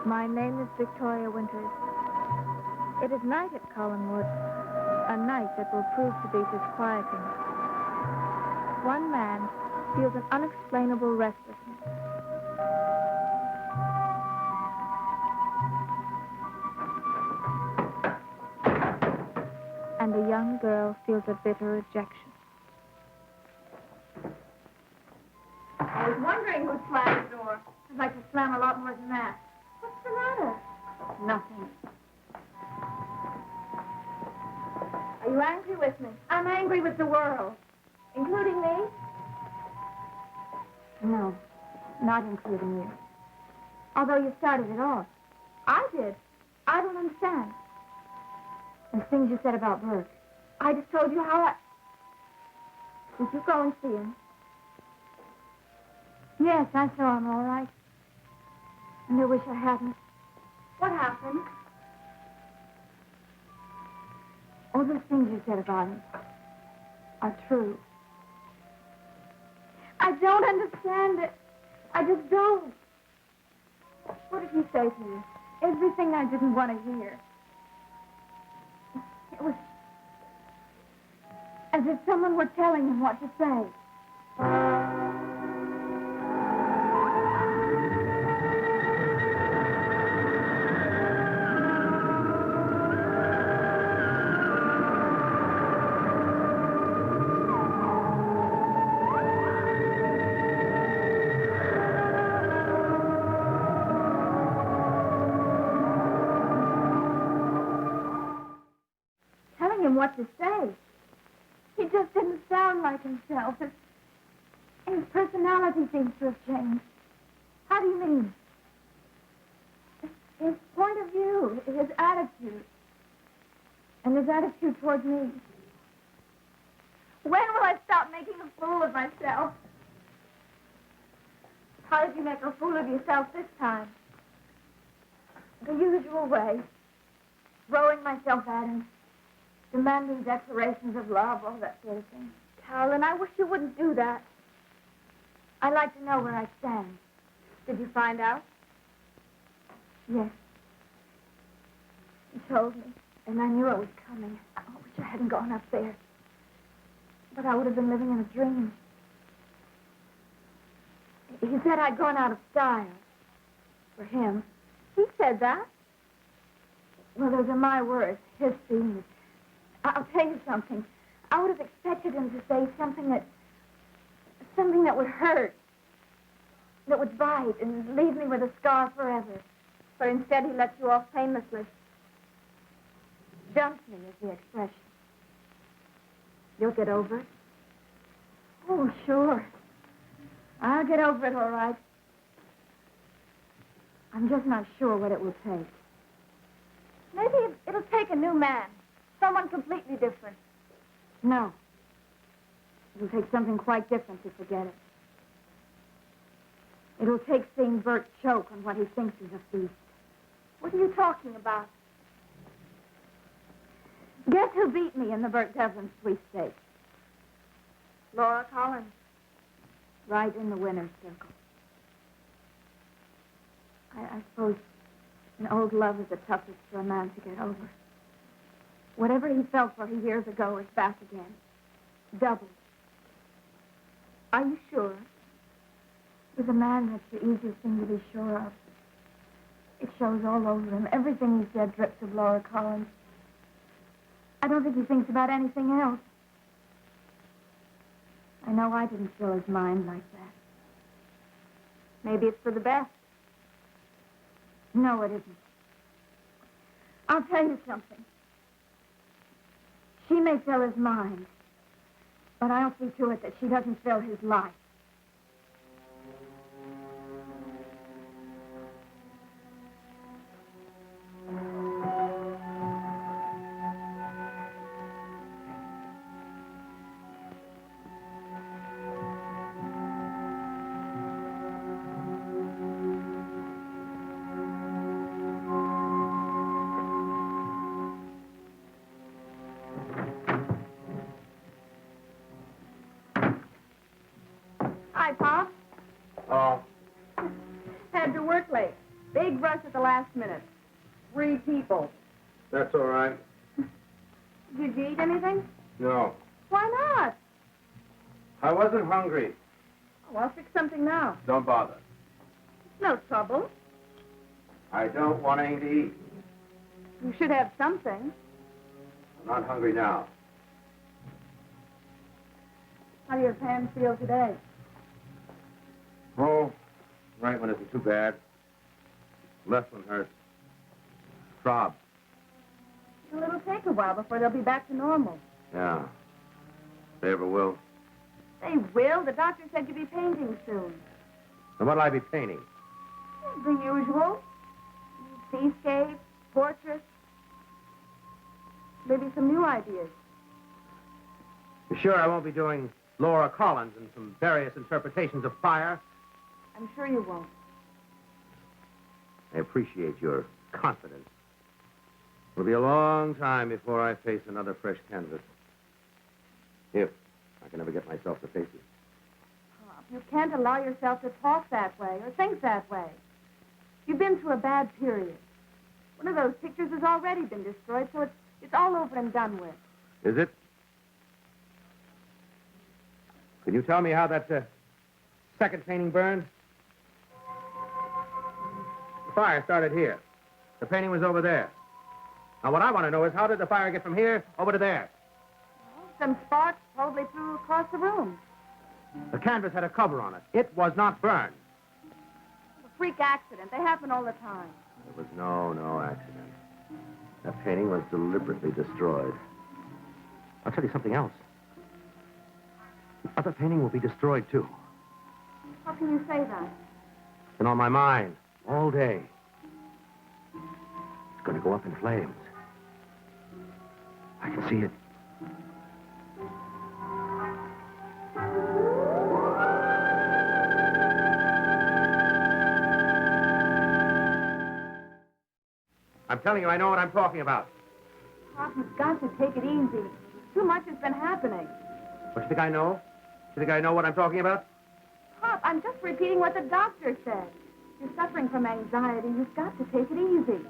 My name is Victoria Winters. It is night at Collinwood, a night that will prove to be disquieting. One man feels an unexplainable restlessness. And a young girl feels a bitter rejection. I was wondering who slammed the door. I'd like to slam a lot more than that. What's the matter? Nothing. Are you angry with me? I'm angry with the world. Including me? No, not including you. Although you started it all. I did. I don't understand. The things you said about Burke. I just told you how I... Did you go and see him? Yes, I saw him all right. And I wish I hadn't. What happened? All those things you said about him are true. I don't understand it. I just don't. What did he say to you? Everything I didn't want to hear. It was as if someone were telling him what to say. What to say. He just didn't sound like himself. His personality seems to have changed. How do you mean? His point of view, his attitude, and his attitude toward me. When will I stop making a fool of myself? How did you make a fool of yourself this time? The usual way. Throwing myself at him. Demanding declarations of love, all that sort of thing. Carolyn, I wish you wouldn't do that. I'd like to know where I stand. Did you find out? Yes. He told me, and I knew it was coming. I wish I hadn't gone up there. But I would have been living in a dream. He said I'd gone out of style. For him. He said that? Well, those are my words, his feelings. I'll tell you something. I would have expected him to say something that would hurt, that would bite and leave me with a scar forever. But instead he lets you off painlessly. Dumped me is the expression. You'll get over it? Oh, sure. I'll get over it all right. I'm just not sure what it will take. Maybe it'll take a new man. Someone completely different. No. It'll take something quite different to forget it. It'll take seeing Bert choke on what he thinks is a feast. What are you talking about? Guess who beat me in the Bert Devlin sweepstakes? Laura Collins. Right in the winner's circle. I suppose an old love is the toughest for a man to get over. Whatever he felt for her years ago is back again. Double. Are you sure? With a man, that's the easiest thing to be sure of. It shows all over him. Everything he said drips of Laura Collins. I don't think he thinks about anything else. I know I didn't fill his mind like that. Maybe it's for the best. No, it isn't. I'll tell you something. She may fill his mind, but I'll see to it that she doesn't fill his life. Hi, Pop. Oh. Had to work late. Big rush at the last minute. 3 people. That's all right. Did you eat anything? No. Why not? I wasn't hungry. Oh, I'll fix something now. Don't bother. No trouble. I don't want anything to eat. You should have something. I'm not hungry now. How do your hands feel today? Oh, right one isn't too bad. Left one hurts. Throb. It'll take a while before they'll be back to normal. Yeah. They ever will. They will. The doctor said you'd be painting soon. And what'll I be painting? The usual. Seascapes, portraits. Maybe some new ideas. You sure I won't be doing Laura Collins and some various interpretations of fire? I'm sure you won't. I appreciate your confidence. It'll be a long time before I face another fresh canvas. If I can ever get myself to face it. Pop, you can't allow yourself to talk that way or think that way. You've been through a bad period. One of those pictures has already been destroyed, so it's all over and done with. Is it? Can you tell me how that second painting burned? The fire started here. The painting was over there. Now, what I want to know is how did the fire get from here over to there? Well, some sparks probably flew across the room. The canvas had a cover on it. It was not burned. A freak accident. They happen all the time. There was no accident. That painting was deliberately destroyed. I'll tell you something else. The other painting will be destroyed, too. How can you say that? It's been on my mind all day. It's going to go up in flames. I can see it. I'm telling you, I know what I'm talking about. Pop, you've got to take it easy. Too much has been happening. What, you think I know? You think I know what I'm talking about? Pop, I'm just repeating what the doctor said. You're suffering from anxiety. You've got to take it easy.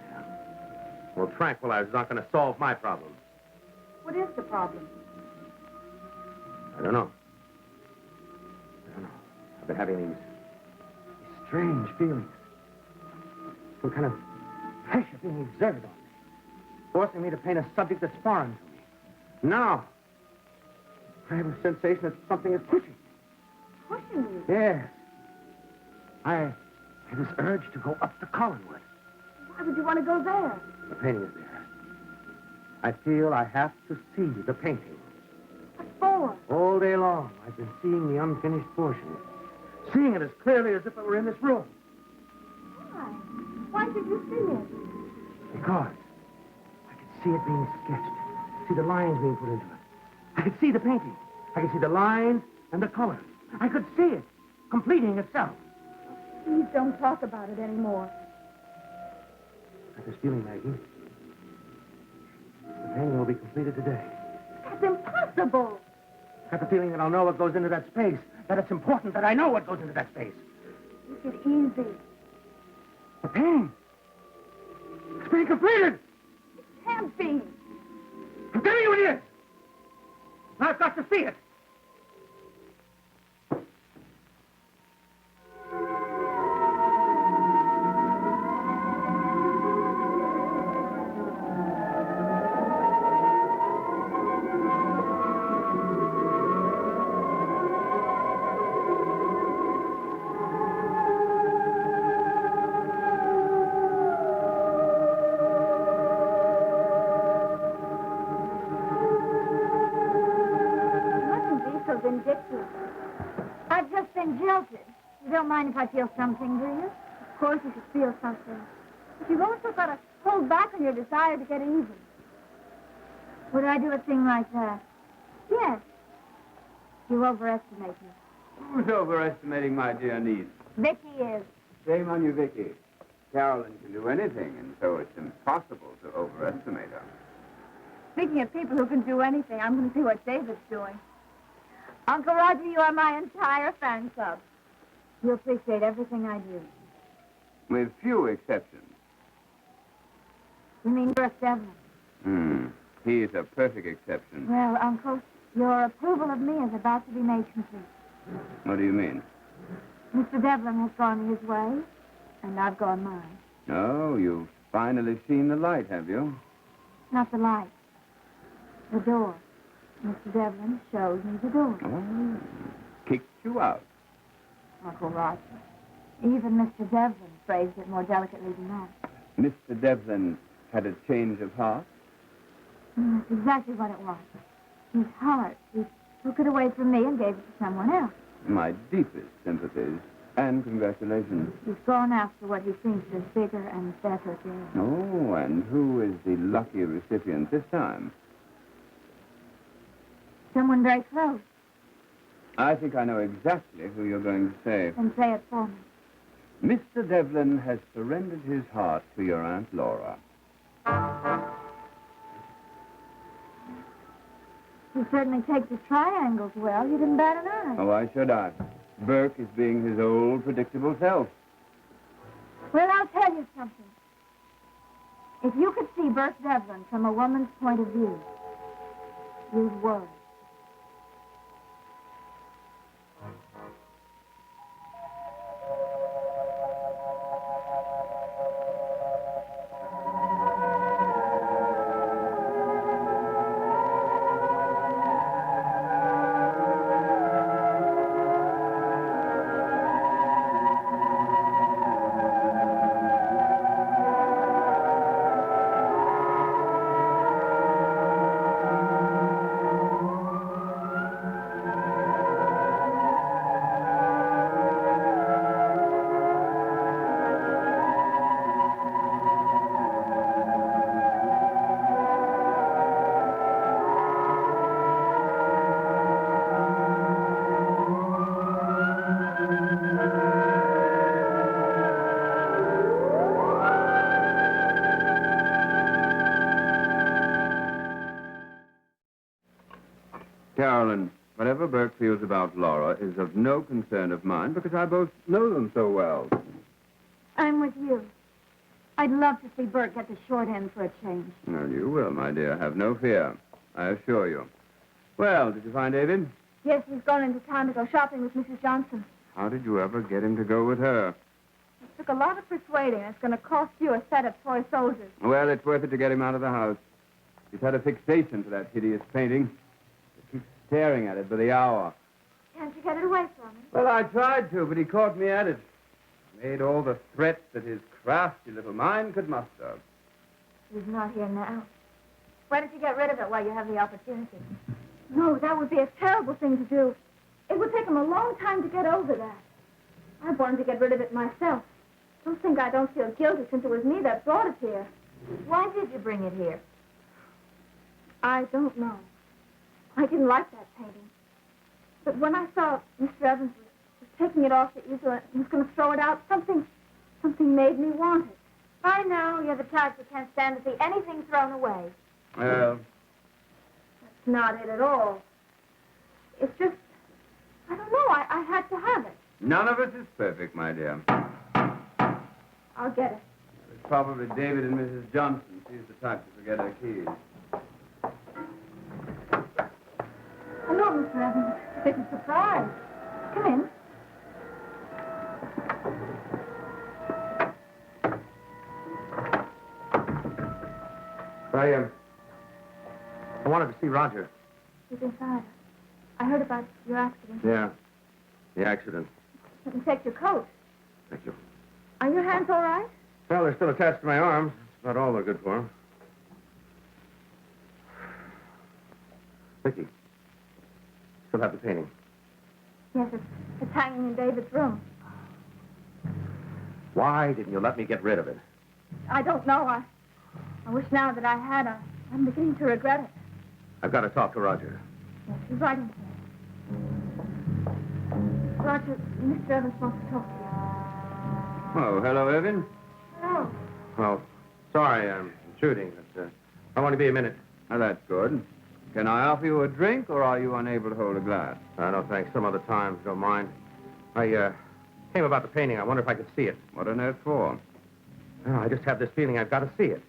Well, tranquilizer's not going to solve my problem. What is the problem? I don't know. I've been having these strange feelings. Some kind of pressure being exerted on me, forcing me to paint a subject that's foreign to me. Now, I have a sensation that something is pushing me. Pushing you? Yes. I have this urge to go up to Collinwood. Why would you want to go there? The painting is there. I feel I have to see the painting. What for? All day long, I've been seeing the unfinished portion. Seeing it as clearly as if it were in this room. Why? Why should you see it? Because I could see it being sketched. See the lines being put into it. I could see the painting. I could see the lines and the colors. I could see it completing itself. Please don't talk about it anymore. I have this feeling, Maggie. The painting will be completed today. That's impossible. I have the feeling that I'll know what goes into that space. That it's important that I know what goes into that space. Take it easy. The painting. It's being completed. It can't be. I'm telling you it is. I've got to see it. Vindictive. I've just been jilted. You don't mind if I feel something, do you? Of course you should feel something. But you've also got to hold back on your desire to get even. Would I do a thing like that? Yes. You overestimate me. Who's overestimating my dear niece? Vicky is. Shame on you, Vicky. Carolyn can do anything, and so it's impossible to overestimate her. Speaking of people who can do anything, I'm going to see what David's doing. Uncle Roger, you are my entire fan club. You appreciate everything I do. With few exceptions. You mean Burke Devlin? He's a perfect exception. Well, Uncle, your approval of me is about to be made complete. What do you mean? Mr. Devlin has gone his way, and I've gone mine. Oh, you've finally seen the light, have you? Not the light. The door. Mr. Devlin showed me the door. Oh, kicked you out. Uncle Roger. Even Mr. Devlin phrased it more delicately than that. Mr. Devlin had a change of heart? That's exactly what it was. His heart. He took it away from me and gave it to someone else. My deepest sympathies and congratulations. He's gone after what he thinks is bigger and better days. Oh, and who is the lucky recipient this time? Someone very close. I think I know exactly who you're going to say. Then say it for me. Mr. Devlin has surrendered his heart to your Aunt Laura. He certainly takes his triangles well. You didn't bat an eye. Oh, why should I? Burke is being his old, predictable self. Well, I'll tell you something. If you could see Burke Devlin from a woman's point of view, you'd worry. Carolyn, whatever Burke feels about Laura is of no concern of mine because I both know them so well. I'm with you. I'd love to see Burke get the short end for a change. Well, you will, my dear. Have no fear. I assure you. Well, did you find David? Yes, he's gone into town to go shopping with Mrs. Johnson. How did you ever get him to go with her? It took a lot of persuading. It's going to cost you a set of toy soldiers. Well, it's worth it to get him out of the house. He's had a fixation for that hideous painting. He keeps staring at it by the hour. Can't you get it away from him? Well, I tried to, but he caught me at it. Made all the threats that his crafty little mind could muster. He's not here now. Why don't you get rid of it while you have the opportunity? No, that would be a terrible thing to do. It would take him a long time to get over that. I wanted to get rid of it myself. Don't think I don't feel guilty since it was me that brought it here. Why did you bring it here? I don't know. I didn't like that painting. But when I saw Mr. Evans was taking it off the easel and he was going to throw it out, something made me want it. I know you're the type that can't stand to see anything thrown away. Well, That's not it at all. It's just, I don't know, I had to have it. none of us is perfect, my dear. I'll get it. It's probably David and Mrs. Johnson. She's the type to forget her keys. Hello, Mr. Evans. Bit of surprise. Come in. I wanted to see Roger. He's inside. I heard about your accident. Yeah. The accident. Let me take your coat. Thank you. Are your hands all right? Well, they're still attached to my arms. That's about all they're good for. Vicky, still have the painting. Yes, it's hanging in David's room. Why didn't you let me get rid of it? I don't know. I wish now that I had. I'm beginning to regret it. I've got to talk to Roger. Yes, he's right in here. Roger, Mr. Evans wants to talk to you. Oh, hello, Evan. Hello. Well, sorry I'm intruding, but I want to be a minute. Now, that's good. Can I offer you a drink, or are you unable to hold a glass? No, thanks. Some other time, if you don't mind. I Came about the painting. I wonder if I could see it. What on earth for? Oh, I just have this feeling I've got to see it.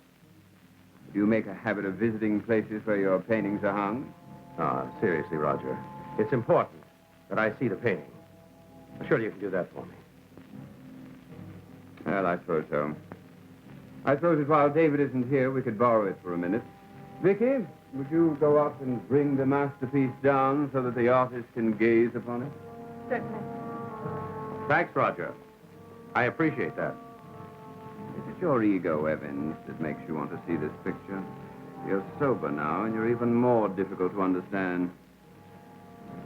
Do you make a habit of visiting places where your paintings are hung? No, seriously, Roger. It's important that I see the painting. Surely you can do that for me. Well, I suppose so. I suppose that while David isn't here, we could borrow it for a minute. Vicky, would you go up and bring the masterpiece down so that the artist can gaze upon it? Certainly. Thanks, Roger. I appreciate that. Is it your ego, Evans, that makes you want to see this picture? You're sober now, and you're even more difficult to understand.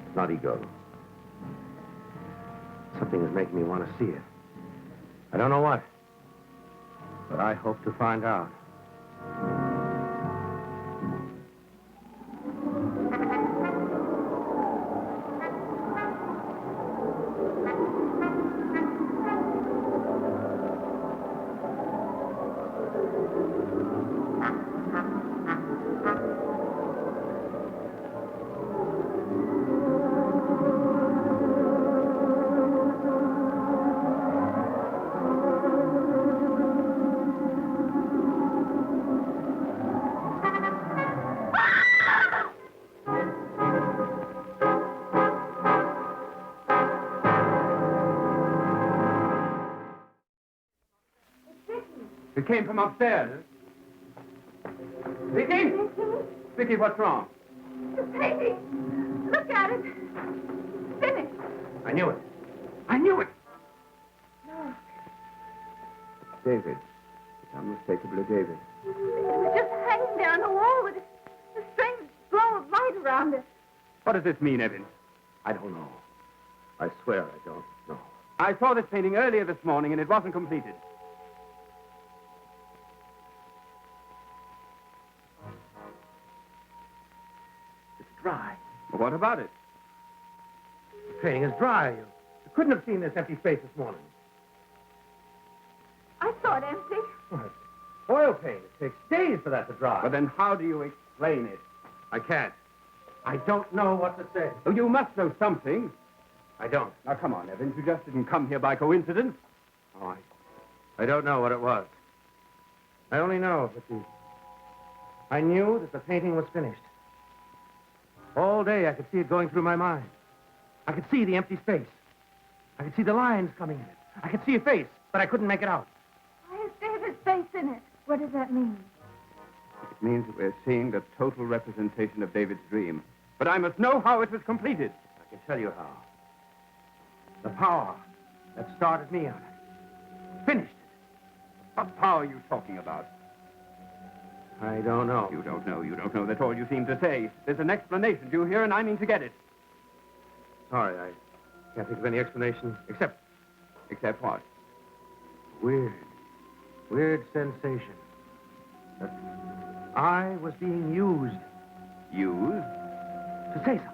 It's not ego. Something is making me want to see it. I don't know what, but I hope to find out. It came from upstairs. Vicky? Vicky, what's wrong? The painting. Look at it. Finished. I knew it. I knew it. No, David. It's unmistakably David. it was just hanging there on the wall with a strange glow of light around it. What does this mean, Evans? I don't know. I swear I don't know. I saw this painting earlier this morning, and it wasn't completed. It's dry. Well, what about it? The painting is dry. You couldn't have seen this empty space this morning. I saw it empty. What? Oil paint. It takes days for that to dry. But then how do you explain it? I can't. I don't know what to say. Oh, you must know something. I don't. Now, come on, Evans. You just didn't come here by coincidence. Oh, I don't know what it was. I only know that I knew that the painting was finished. All day I could see it going through my mind. I could see the empty space. I could see the lines coming in it. I could see a face, but I couldn't make it out. Why is David's face in it? What does that mean? It means that we're seeing the total representation of David's dream. But I must know how it was completed. I can tell you how. The power that started me on it. Finished it. What power are you talking about? I don't know. You don't know. You don't know. That's all you seem to say. There's an explanation, do you hear? And I mean to get it. Sorry, I can't think of any explanation except Except what? weird sensation that I was being used Used? to say something,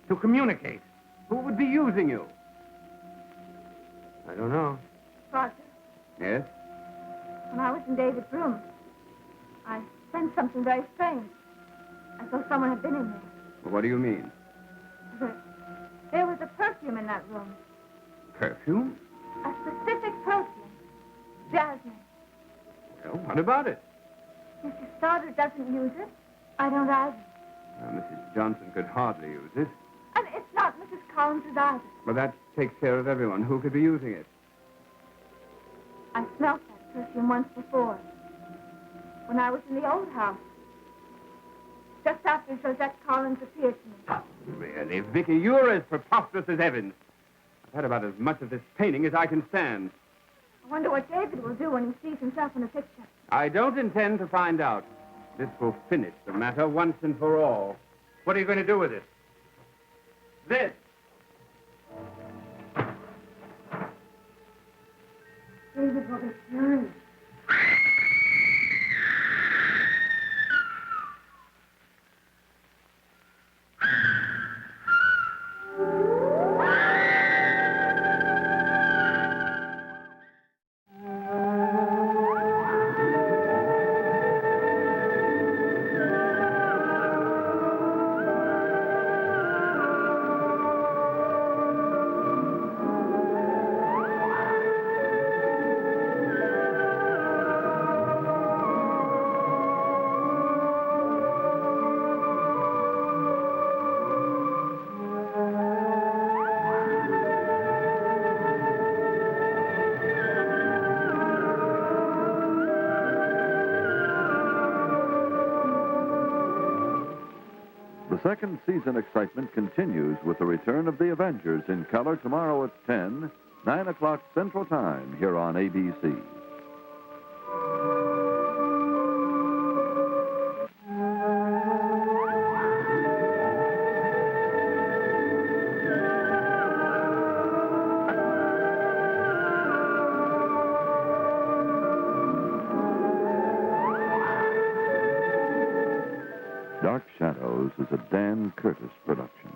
to communicate. Who would be using you? I don't know. Roger, Yes? when I was in David's room, I sensed something very strange. As though someone had been in there. Well, what do you mean? There was a perfume in that room. Perfume? A specific perfume. Jasmine. Well, what about it? Mrs. Stoddard doesn't use it. I don't either. Mrs. Johnson could hardly use it. And it's not Mrs. Collins's either. Well, that takes care of everyone. Who could be using it? I smelt that perfume once before. When I was in the old house. Just after Josette Collins appeared to me. Oh, really, Vicky, you're as preposterous as Evans. I've had about as much of this painting as I can stand. I wonder what David will do when he sees himself in the picture. I don't intend to find out. This will finish the matter once and for all. What are you going to do with it? This. David will be furious. second season excitement continues with the return of The Avengers in color tomorrow at 10, 9 o'clock Central Time here on ABC. Dark Shadows is a Dan Curtis production.